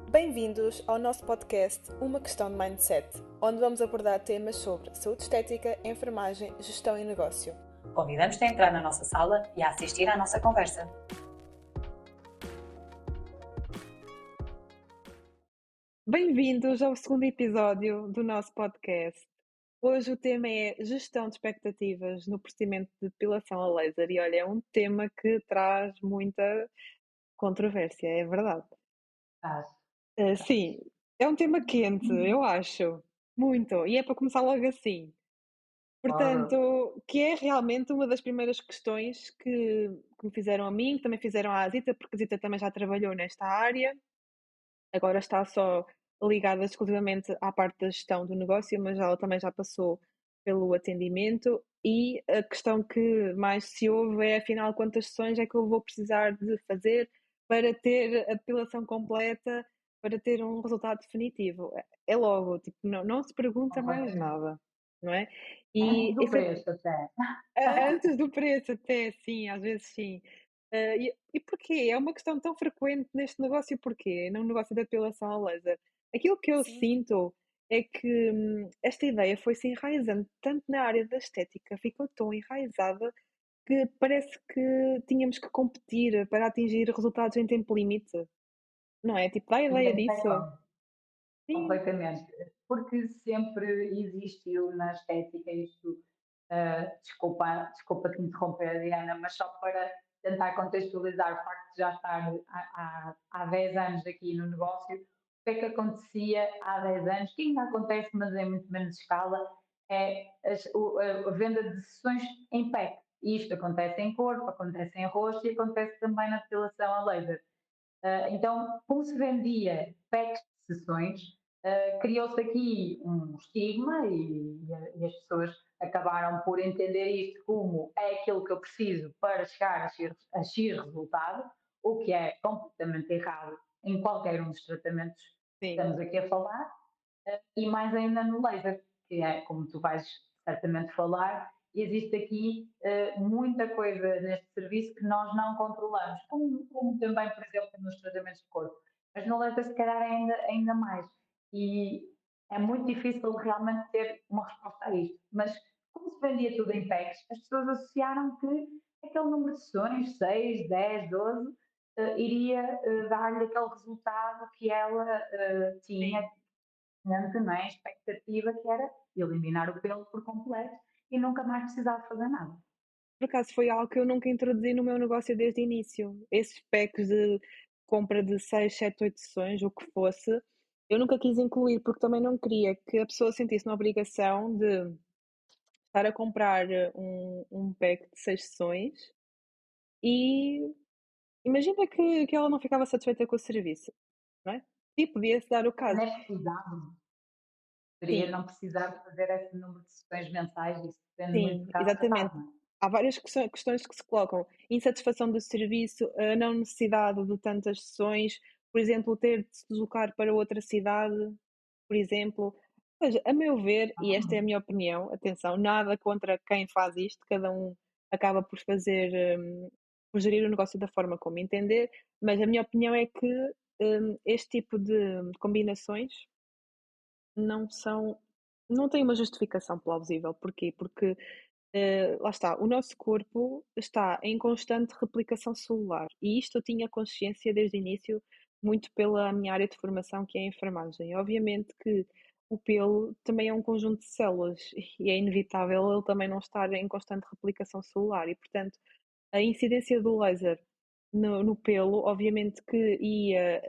Bem-vindos ao nosso podcast Uma Questão de Mindset, onde vamos abordar temas sobre saúde estética, enfermagem, gestão e negócio. Convidamos-te a entrar na nossa sala e a assistir à nossa conversa. Bem-vindos ao segundo episódio do nosso podcast. Hoje o tema é gestão de expectativas no procedimento de depilação a laser e olha, é um tema que traz muita controvérsia, é verdade. Sim, é um tema quente, eu acho, muito, e é para começar logo assim. Portanto, que é realmente uma das primeiras questões que me fizeram a mim, que também fizeram à Zita, porque a Zita também já trabalhou nesta área, agora está só ligada exclusivamente à parte da gestão do negócio, mas ela também já passou pelo atendimento e a questão que mais se ouve é, afinal, quantas sessões é que eu vou precisar de fazer para ter a depilação completa, para ter um resultado definitivo? É logo, tipo, não se pergunta mais nada, não é? Antes E do isso é preço até. antes do preço até, sim, às vezes sim. E porquê? É uma questão tão frequente neste negócio, porquê? No negócio da depilação a laser. Aquilo que eu Sim. sinto é que, esta ideia foi-se enraizando tanto na área da estética, ficou tão enraizada que parece que tínhamos que competir para atingir resultados em tempo limite, não é? Tipo, dá a ideia disso? Sim, Completamente. Porque sempre existiu na estética isto, desculpa te interromper, Diana, mas só para tentar contextualizar o facto de já estar há 10 anos aqui no negócio, o que é que acontecia há 10 anos, que ainda acontece, mas em muito menos escala, é a venda de sessões em pack. Isto acontece em corpo, acontece em rosto e acontece também na depilação a laser. Então, como se vendia packs de sessões, criou-se aqui um estigma e as pessoas acabaram por entender isto como é aquilo que eu preciso para chegar a X resultado, o que é completamente errado em qualquer um dos tratamentos que sim. estamos aqui a falar, e mais ainda no laser, que é como tu vais certamente falar, existe aqui muita coisa neste serviço que nós não controlamos, como também, por exemplo, nos tratamentos de corpo. Mas no laser, se calhar, ainda mais. E é muito difícil realmente ter uma resposta a isto. Mas, como se vendia tudo em packs, as pessoas associaram que aquele número de sessões, 6, 10, 12, iria dar-lhe aquele resultado que ela tinha Sim. não é? A expectativa que era eliminar o pelo por completo e nunca mais precisar de fazer nada. Por acaso foi algo que eu nunca introduzi no meu negócio desde o início. Esses packs de compra de 6, 7, 8 sessões, o que fosse, eu nunca quis incluir, porque também não queria que a pessoa sentisse na obrigação de estar a comprar um pack de 6 sessões e imagina que ela não ficava satisfeita com o serviço, não é? E podia-se dar o caso. Não é precisado, poderia Sim, não precisar de fazer esse número de sessões mensais, isso depende muito sim, de caso a exatamente. caso, não é? Há várias questões que se colocam. Insatisfação do serviço, a não necessidade de tantas sessões, por exemplo, ter de se deslocar para outra cidade, por exemplo. Ou seja, a meu ver, e esta é a minha opinião, atenção, nada contra quem faz isto, cada um acaba por fazer, por gerir o negócio da forma como entender, mas a minha opinião é que este tipo de combinações não são, não têm uma justificação plausível. Porquê? Porque lá está, o nosso corpo está em constante replicação celular e isto eu tinha consciência desde o início, muito pela minha área de formação, que é a enfermagem. Obviamente que o pelo também é um conjunto de células e é inevitável ele também não estar em constante replicação celular e, portanto, a incidência do laser no pelo, obviamente que ia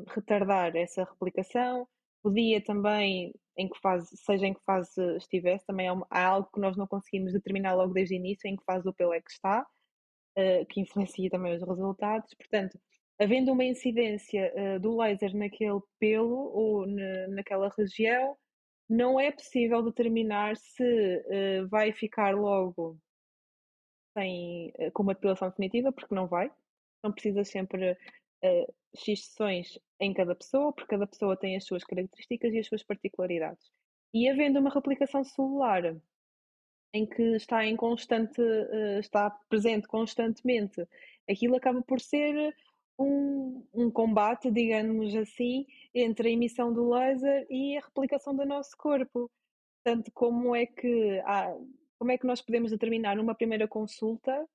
retardar essa replicação, podia também, seja em que fase estivesse, também há algo que nós não conseguimos determinar logo desde o início, em que fase do pelo é que está, que influencia também os resultados. Portanto, havendo uma incidência do laser naquele pelo ou naquela região, não é possível determinar se vai ficar logo com uma depilação definitiva, porque não vai. Não precisas sempre X sessões em cada pessoa, porque cada pessoa tem as suas características e as suas particularidades. E havendo uma replicação celular em que está está presente constantemente, aquilo acaba por ser um combate, digamos assim, entre a emissão do laser e a replicação do nosso corpo. Portanto, como é que nós podemos determinar numa primeira consulta,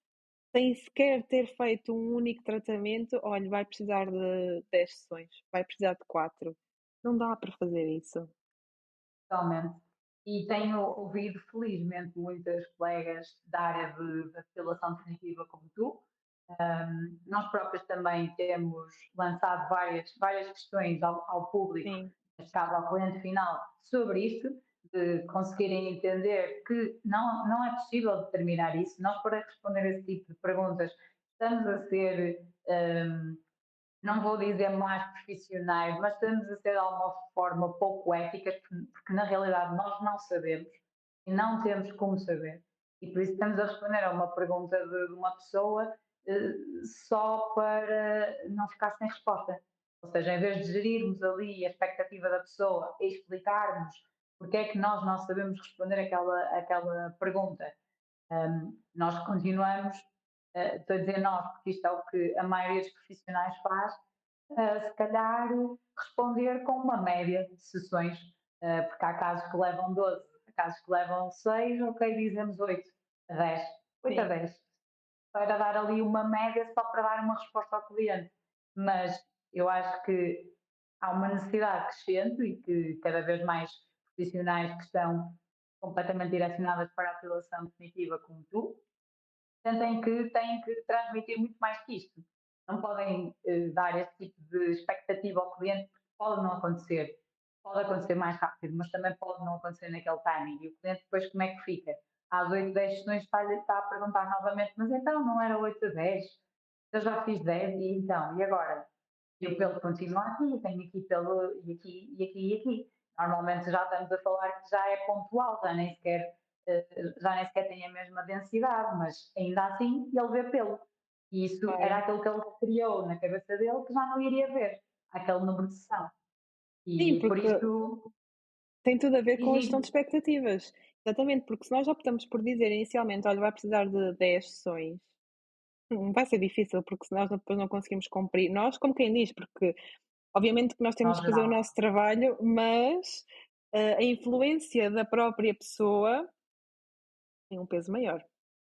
sem sequer ter feito um único tratamento, olha, vai precisar de 10 sessões, vai precisar de 4. Não dá para fazer isso. Totalmente. E tenho ouvido, felizmente, muitas colegas da área da depilação definitiva como tu. Nós próprios também temos lançado várias questões ao público, Sim, neste caso ao cliente final, sobre isto, de conseguirem entender que não é possível determinar isso. Nós, para responder esse tipo de perguntas, estamos a ser um, não vou dizer mais profissionais, mas estamos a ser de alguma forma pouco éticas, porque na realidade nós não sabemos e não temos como saber. E por isso estamos a responder a uma pergunta de uma pessoa só para não ficar sem resposta. Ou seja, em vez de gerirmos ali a expectativa da pessoa e explicarmos porque é que nós não sabemos responder aquela pergunta, nós continuamos, estou a dizer nós, porque isto é o que a maioria dos profissionais faz, se calhar responder com uma média de sessões, porque há casos que levam 12, há casos que levam 6, ok, dizemos 8 a 10, 8 a sim. 10, para dar ali uma média só para dar uma resposta ao cliente. Mas eu acho que há uma necessidade crescente e que cada vez mais profissionais que estão completamente direcionadas para a depilação definitiva como tu, têm que transmitir muito mais que isto. Não podem dar este tipo de expectativa ao cliente, porque pode não acontecer. Pode acontecer mais rápido, mas também pode não acontecer naquele timing. E o cliente depois como é que fica? Às 8, 10 sessões está a perguntar novamente, mas então não era 8 a 10? Eu já fiz 10 e então, e agora? E o Sim. pelo continua aqui, eu tenho aqui pelo e aqui e aqui e aqui. Normalmente já estamos a falar que já é pontual, já nem sequer tem a mesma densidade, mas ainda assim ele vê pelo. E isso era Claro. aquilo que ele criou na cabeça dele que já não iria ver, aquele número de sessão. Sim, E por porque isso tem tudo a ver com a gestão de existe. expectativas. Exatamente, porque se nós optamos por dizer inicialmente, olha, vai precisar de 10 sessões, vai ser difícil, porque se nós depois não conseguimos cumprir, nós, como quem diz, porque obviamente que nós temos Nós que fazer o geral. nosso trabalho, mas a influência da própria pessoa tem um peso maior,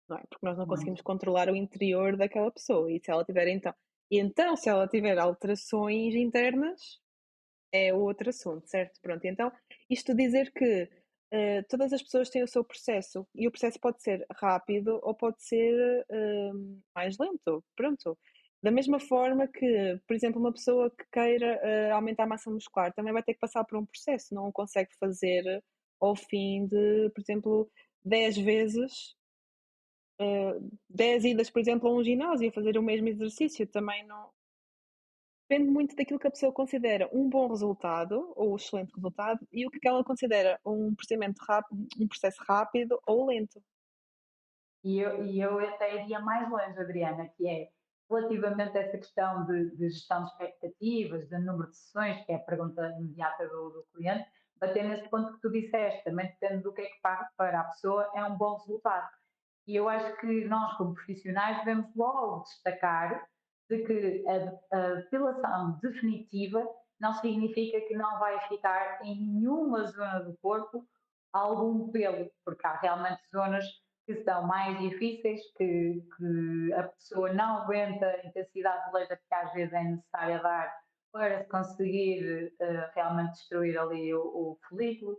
não é? Porque nós não conseguimos Muito. controlar o interior daquela pessoa. E se ela tiver então, e então se ela tiver alterações internas, é outro assunto, certo? Pronto, então isto dizer que todas as pessoas têm o seu processo e o processo pode ser rápido ou pode ser mais lento. Pronto. Da mesma forma que, por exemplo, uma pessoa que queira aumentar a massa muscular também vai ter que passar por um processo, não o consegue fazer ao fim de, por exemplo, 10 vezes, 10 idas, por exemplo, a um ginásio a fazer o mesmo exercício. Também não, depende muito daquilo que a pessoa considera um bom resultado ou excelente resultado e o que ela considera um procedimento rápido, um processo rápido ou lento. E eu até iria mais longe, Adriana, que é relativamente a essa questão de gestão de expectativas, de número de sessões, que é a pergunta imediata do cliente, bater nesse ponto que tu disseste, também depende do que é que para a pessoa é um bom resultado. E eu acho que nós, como profissionais, devemos logo destacar de que a depilação definitiva não significa que não vai ficar em nenhuma zona do corpo algum pelo, porque há realmente zonas que são mais difíceis, que a pessoa não aguenta a intensidade de laser que às vezes é necessária dar para se conseguir realmente destruir ali o folículo.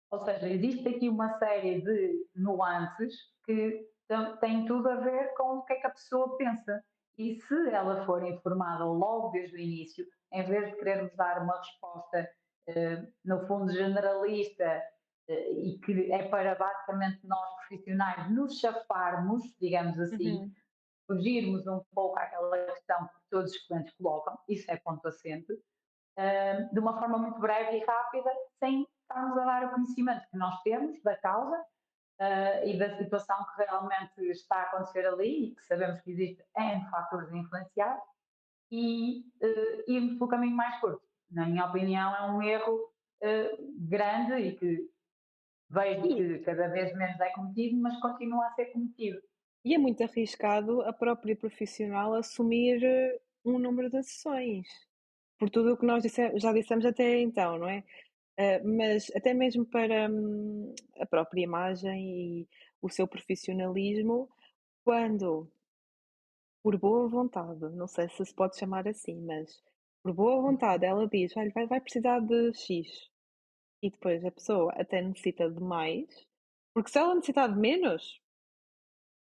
Ou seja, existe aqui uma série de nuances que têm tudo a ver com o que é que a pessoa pensa. E se ela for informada logo desde o início, em vez de querermos dar uma resposta, no fundo, generalista, e que é para basicamente nós profissionais nos chafarmos, digamos assim, Uhum, fugirmos um pouco àquela questão que todos os clientes colocam, isso é ponto assente, de uma forma muito breve e rápida, sem estarmos a dar o conhecimento que nós temos da causa e da situação que realmente está a acontecer ali e que sabemos que existe N fatores a influenciar e irmos pelo caminho mais curto. Na minha opinião, é um erro grande e que vejo E, que cada vez menos é cometido, mas continua a ser cometido. e é muito arriscado a própria profissional assumir um número de sessões, por tudo o que nós já dissemos até então, não é? Mas até mesmo para, a própria imagem e o seu profissionalismo, quando, por boa vontade, não sei se pode chamar assim, mas por boa vontade ela diz: "Olha, vai precisar de X", e depois a pessoa até necessita de mais, porque se ela necessitar de menos,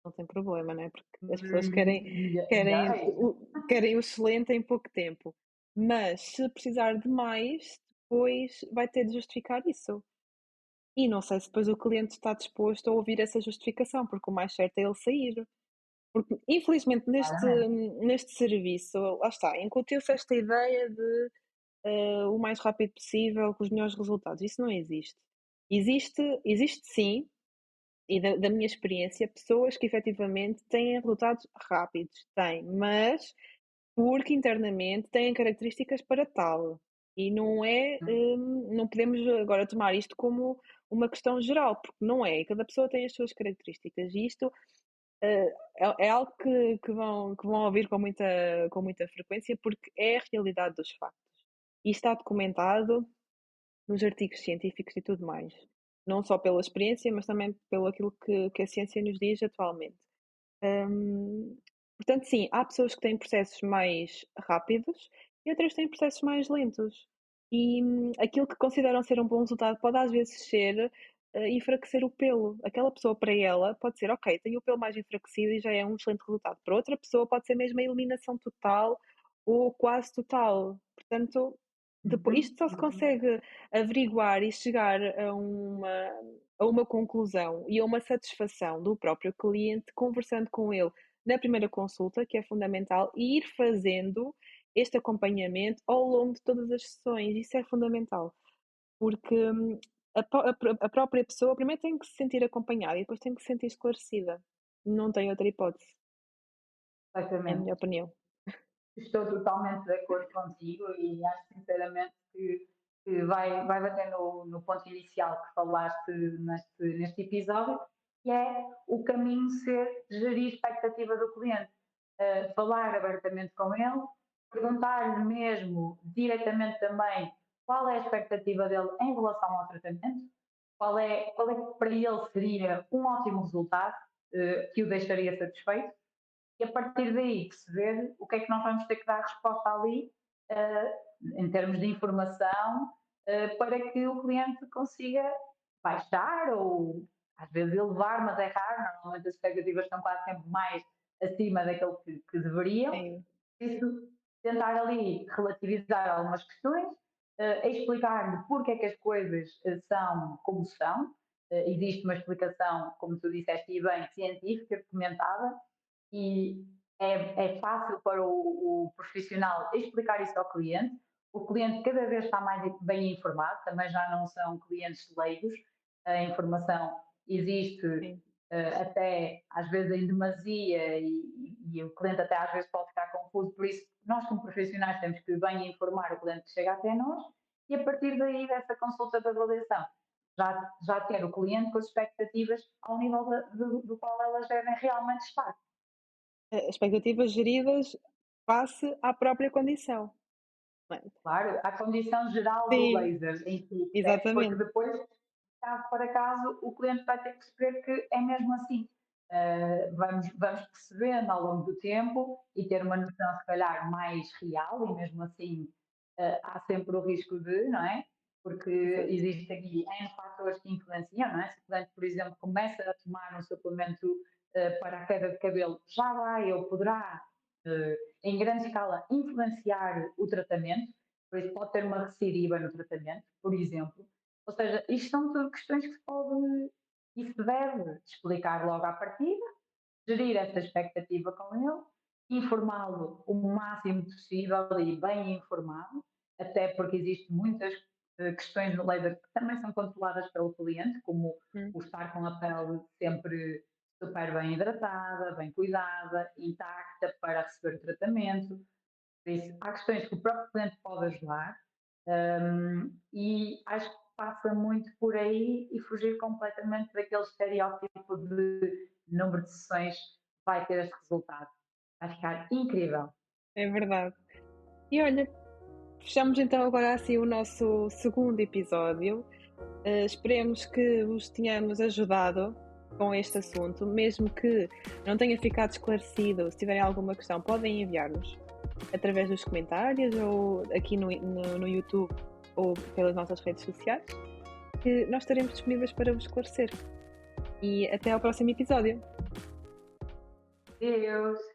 não tem problema, né, porque as pessoas Ainda querem bem. o excelente em pouco tempo. Mas se precisar de mais, depois vai ter de justificar isso. E não sei se depois o cliente está disposto a ouvir essa justificação, porque o mais certo é ele sair. Porque infelizmente Claramente. neste serviço, lá está, incutiu-se esta ideia de, o mais rápido possível, com os melhores resultados. Isso não existe. Existe sim, e da minha experiência, pessoas que efetivamente têm resultados rápidos, têm, mas porque internamente têm características para tal. E não é, não podemos agora tomar isto como uma questão geral, porque não é. Cada pessoa tem as suas características e isto é algo que vão ouvir com muita frequência, porque é a realidade dos factos. E está documentado nos artigos científicos e tudo mais. Não só pela experiência, mas também pelo aquilo que a ciência nos diz atualmente. Hum, Portanto, sim, há pessoas que têm processos mais rápidos e outras que têm processos mais lentos. E aquilo que consideram ser um bom resultado pode às vezes ser enfraquecer o pelo. Aquela pessoa, para ela, pode ser, ok, tenho o pelo mais enfraquecido e já é um excelente resultado. Para outra pessoa, pode ser mesmo a eliminação total ou quase total. Portanto, depois, Uhum, isto só se uhum. consegue averiguar e chegar a uma conclusão e a uma satisfação do próprio cliente conversando com ele na primeira consulta, que é fundamental, e ir fazendo este acompanhamento ao longo de todas as sessões. Isso é fundamental, porque a própria pessoa primeiro tem que se sentir acompanhada e depois tem que se sentir esclarecida. Não tem outra hipótese, é a Perfeitamente. minha opinião. Estou totalmente de acordo contigo e acho sinceramente que vai bater no ponto inicial que falaste neste episódio, que é o caminho ser gerir a expectativa do cliente. Falar abertamente com ele, perguntar-lhe mesmo diretamente também qual é a expectativa dele em relação ao tratamento, qual é que para ele seria um ótimo resultado, que o deixaria satisfeito, e a partir daí perceber o que é que nós vamos ter que dar resposta ali, em termos de informação, para que o cliente consiga baixar ou às vezes elevar, mas é raro, normalmente as expectativas estão quase sempre mais acima daquilo que deveriam. Sim, Isso, tentar ali relativizar algumas questões, explicar-lhe porque é que as coisas são como são. Existe uma explicação, como tu disseste e bem, científica, documentada, e é fácil para o profissional explicar isso ao cliente. O cliente cada vez está mais bem informado, também já não são clientes leigos, a informação existe sim. até às vezes em demasia e o cliente até às vezes pode ficar confuso, por isso nós como profissionais temos que bem informar o cliente que chega até nós e a partir daí dessa consulta de avaliação já ter o cliente com as expectativas ao nível do qual elas devem realmente estar. Expectativas geridas face à própria condição, não é? Claro, a condição geral do Sim, laser em si, percebes? Porque exatamente. depois, caso para caso, o cliente vai ter que perceber que é mesmo assim. Vamos percebendo ao longo do tempo e ter uma noção, se calhar, mais real, e mesmo assim há sempre o risco de, não é? Porque Exato. existe aqui N fatores que influenciam, não é? Se o cliente, por exemplo, começa a tomar um suplemento para a queda de cabelo, já vai ou poderá, em grande escala, influenciar o tratamento, por isso pode ter uma recidiva no tratamento, por exemplo. Ou seja, isto são tudo questões que se pode e se deve explicar logo à partida, gerir essa expectativa com ele, informá-lo o máximo possível e bem informado, até porque existem muitas questões no laser que também são controladas pelo cliente, como Hum. o estar com a pele sempre super bem hidratada, bem cuidada, intacta para receber o tratamento. Por isso, há questões que o próprio cliente pode ajudar, e acho que passa muito por aí e fugir completamente daquele estereótipo de número de sessões vai ter este resultado. Vai ficar incrível. É verdade. E olha, fechamos então agora assim o nosso segundo episódio. Esperemos que vos tenhamos ajudado com este assunto, mesmo que não tenha ficado esclarecido. Se tiverem alguma questão, podem enviar-nos através dos comentários ou aqui no YouTube ou pelas nossas redes sociais, que nós estaremos disponíveis para vos esclarecer. E até ao próximo episódio. Deus.